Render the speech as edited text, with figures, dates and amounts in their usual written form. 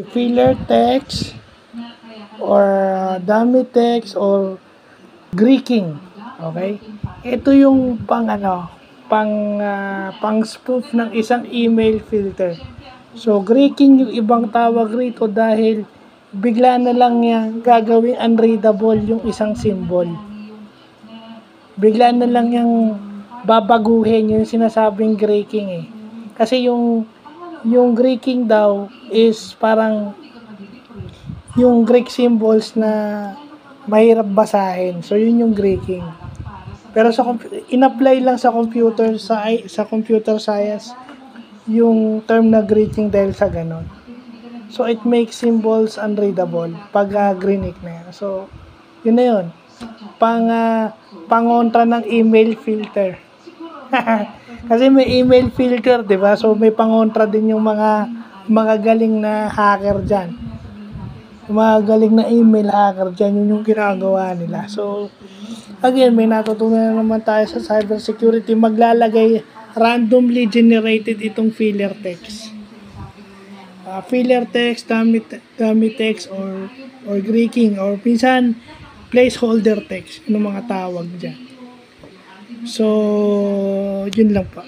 filler text or dummy text or greeking. Okay? Ito yung pang spoof ng isang email filter. So, greeking yung ibang tawag rito dahil bigla na lang yan gagawing unreadable yung isang symbol. Bigla na lang yung babaguhin yung sinasabing greeking eh. Kasi yung greeking daw is parang yung Greek symbols na mahirap basahin. So, yun yung greeking. Pero in-apply lang sa computer science yung term na greeting dahil sa ganon. So, it makes symbols unreadable pag greenick na yan. So, yun na yun. Pangontra ng email filter. Kasi may email filter, di ba? So, may pangontra din yung mga galing na hacker dyan. Yung mga galing na email hacker dyan, yun yung ginagawa nila. So, again, may natutunan naman tayo sa cybersecurity. Maglalagay randomly generated itong filler text. Filler text, dummy text, or greeking, or pinsan placeholder text, yung mga tawag dyan. So, yun lang pa.